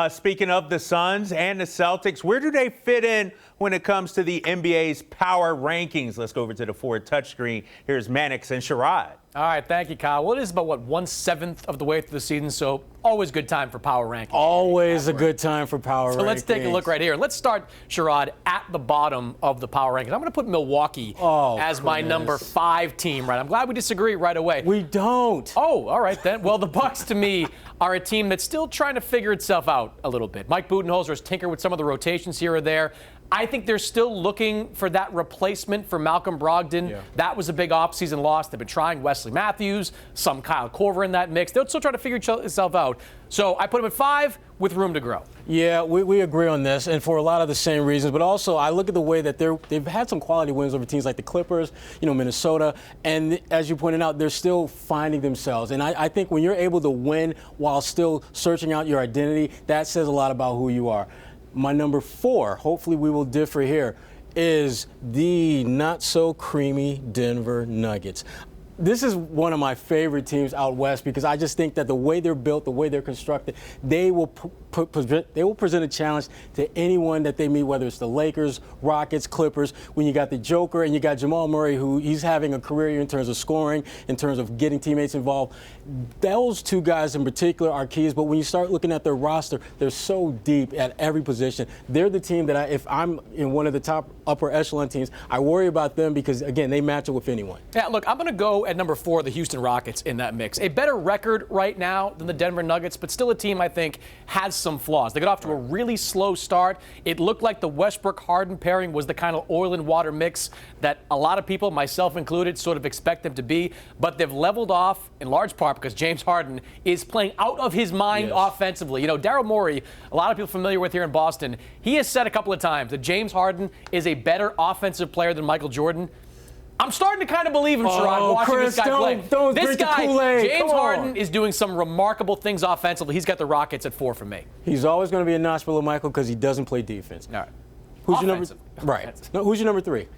Speaking of the Suns and the Celtics, where do they fit in when it comes to the NBA's power rankings? Let's go over to the forward touchscreen. Here's Mannix and Sherrod. All right, thank you, Kyle. Well, it is about, 1/7 of the way through the season, so always good time for power rankings. Always a good time for power rankings. So let's take a look right here. Let's start, Sherrod, at the bottom of the power rankings. I'm going to put Milwaukee as my number 5 team, right? I'm glad we disagree right away. We don't. Oh, all right then. Well, the Bucks, to me, are a team that's still trying to figure itself out a little bit. Mike Budenholzer has tinkered with some of the rotations here or there. I think they're still looking for that replacement for Malcolm Brogdon. Yeah. That was a big offseason loss. They've been trying Wesley Matthews, some Kyle Korver in that mix. They're still trying to figure itself out. So I put them at 5 with room to grow. Yeah, we agree on this, and for a lot of the same reasons. But also, I look at the way that they've had some quality wins over teams like the Clippers, Minnesota, and as you pointed out, they're still finding themselves. And I think when you're able to win while still searching out your identity, that says a lot about who you are. My number 4, hopefully we will differ here, is the not-so-creamy Denver Nuggets. This is one of my favorite teams out west because I just think that the way they're built, the way they're constructed, they will present a challenge to anyone that they meet, whether it's the Lakers, Rockets, Clippers. When you got the Joker and you got Jamal Murray, who he's having a career year in terms of scoring, in terms of getting teammates involved. Those two guys in particular are keys, but when you start looking at their roster, they're so deep at every position. They're the team that if I'm in one of the top upper echelon teams, I worry about them because, again, they match up with anyone. Yeah, look, I'm going to go at number 4, the Houston Rockets in that mix. A better record right now than the Denver Nuggets, but still a team I think has some flaws. They got off to a really slow start. It looked like the Westbrook-Harden pairing was the kind of oil and water mix that a lot of people, myself included, sort of expect them to be, but they've leveled off in large part because James Harden is playing out of his mind offensively. Daryl Morey, a lot of people familiar with here in Boston, he has said a couple of times that James Harden is a better offensive player than Michael Jordan. I'm starting to kind of believe him, Sherrod, watching Chris, this guy play. Don't this drink guy, the Kool-Aid. James Harden, is doing some remarkable things offensively. He's got the Rockets at 4 for me. He's always going to be a notch below Michael because he doesn't play defense. All right. Who's your number? Right. No, who's your number 3?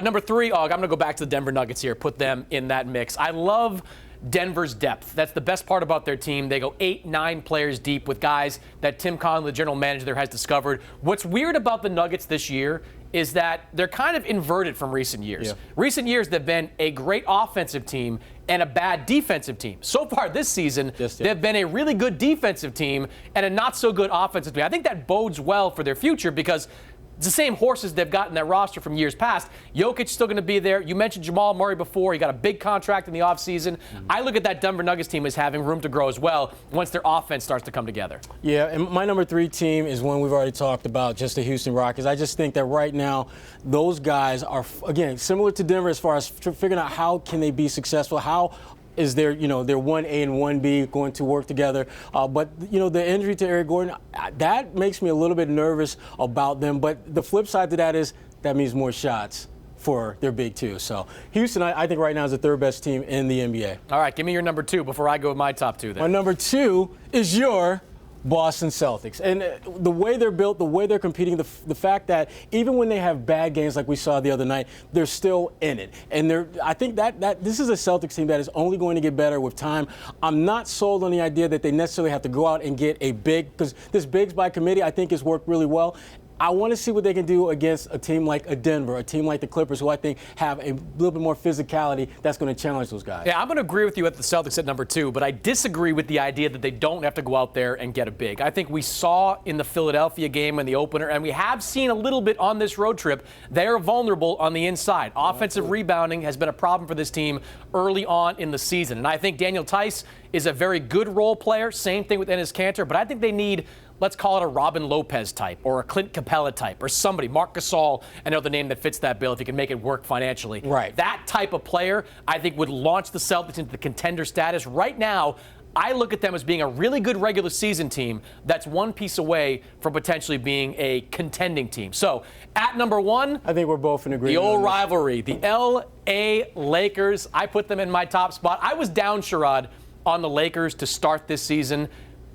Number 3, I'm going to go back to the Denver Nuggets here, put them in that mix. I love Denver's depth. That's the best part about their team. They go 8, 9 players deep with guys that Tim Connelly, the general manager there, has discovered. What's weird about the Nuggets this year is that they're kind of inverted from recent years. Yeah. Recent years, they've been a great offensive team and a bad defensive team. So far this season, they've been a really good defensive team and a not-so-good offensive team. I think that bodes well for their future because it's the same horses they've got in their roster from years past. Jokic's still going to be there. You mentioned Jamal Murray before. He got a big contract in the offseason. I look at that Denver Nuggets team as having room to grow as well once their offense starts to come together. Yeah, and my number 3 team is one we've already talked about, just the Houston Rockets. I just think that right now those guys are, again, similar to Denver as far as figuring out how can they be successful, how is their 1A and 1B going to work together. But the injury to Eric Gordon, that makes me a little bit nervous about them. But the flip side to that is that means more shots for their big 2. So Houston, I think right now is the 3rd best team in the NBA. All right, give me your number 2 before I go with my top 2 then. My number 2 is your Boston Celtics. And the way they're built, the way they're competing, the fact that even when they have bad games like we saw the other night, they're still in it. And I think that this is a Celtics team that is only going to get better with time. I'm not sold on the idea that they necessarily have to go out and get a big, because this bigs by committee I think has worked really well. I want to see what they can do against a team like a Denver, a team like the Clippers, who I think have a little bit more physicality that's going to challenge those guys. Yeah, I'm going to agree with you at the Celtics at number 2, but I disagree with the idea that they don't have to go out there and get a big. I think we saw in the Philadelphia game in the opener, and we have seen a little bit on this road trip, they are vulnerable on the inside. Offensive rebounding has been a problem for this team early on in the season. And I think Daniel Tice is a very good role player. Same thing with Enes Kanter, but I think they need, let's call it a Robin Lopez type or a Clint Capella type or somebody, Marc Gasol, another name that fits that bill if you can make it work financially. Right. That type of player, I think, would launch the Celtics into the contender status. Right now, I look at them as being a really good regular season team that's one piece away from potentially being a contending team. So, at number 1, I think we're both in agreement. The old rivalry, the L.A. Lakers. I put them in my top spot. I was down, Sherrod, on the Lakers to start this season.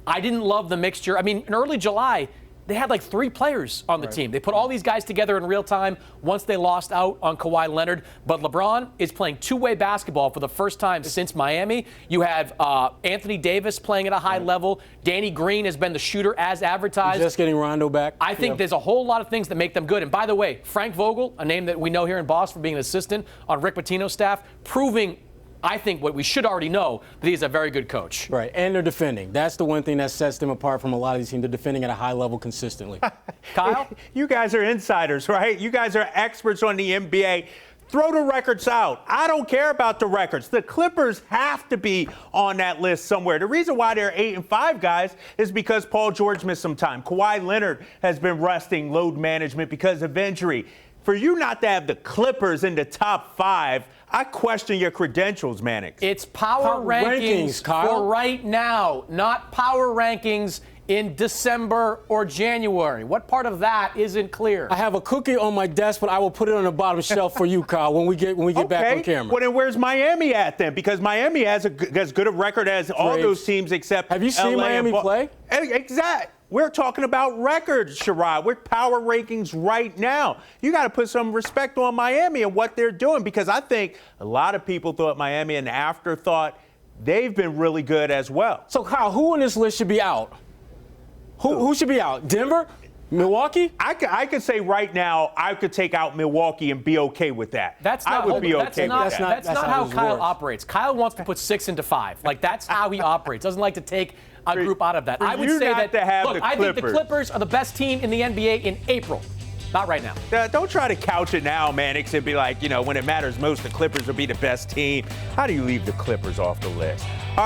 I didn't love the mixture. I mean, in early July, they had like 3 players on the team. They put all these guys together in real time once they lost out on Kawhi Leonard. But LeBron is playing two-way basketball for the first time since Miami. You have Anthony Davis playing at a high level. Danny Green has been the shooter as advertised. Just getting Rondo back. I think there's a whole lot of things that make them good. And by the way, Frank Vogel, a name that we know here in Boston for being an assistant on Rick Pitino's staff, proving, I think, what we should already know, that he's a very good coach. Right, and they're defending. That's the one thing that sets them apart from a lot of these teams. They're defending at a high level consistently. Kyle? You guys are insiders, right? You guys are experts on the NBA. Throw the records out. I don't care about the records. The Clippers have to be on that list somewhere. The reason why they're 8-5, guys, is because Paul George missed some time. Kawhi Leonard has been resting, load management because of injury. For you not to have the Clippers in the top 5, I question your credentials, Mannix. It's power rankings Kyle. for right now, not power rankings in December or January. What part of that isn't clear? I have a cookie on my desk, but I will put it on the bottom shelf for you, Kyle, when we get back on camera. Well, then where's Miami at then? Because Miami has as good a record as all those teams except Have you seen LA Miami play? Exactly. We're talking about records, Sherrod. We're power rankings right now. You got to put some respect on Miami and what they're doing, because I think a lot of people thought Miami an afterthought. They've been really good as well. So, Kyle, who on this list should be out? Who should be out? Denver? Milwaukee? I could say right now I could take out Milwaukee and be okay with that. I would be okay with that. That's not how Kyle operates. Kyle wants to put 6 into 5. Like, that's how he operates. Doesn't like to take a group out of that. I would say that, look, I think the Clippers are the best team in the NBA in April. Not right now. Don't try to couch it now, Mannix, and be like, when it matters most, the Clippers will be the best team. How do you leave the Clippers off the list? All right.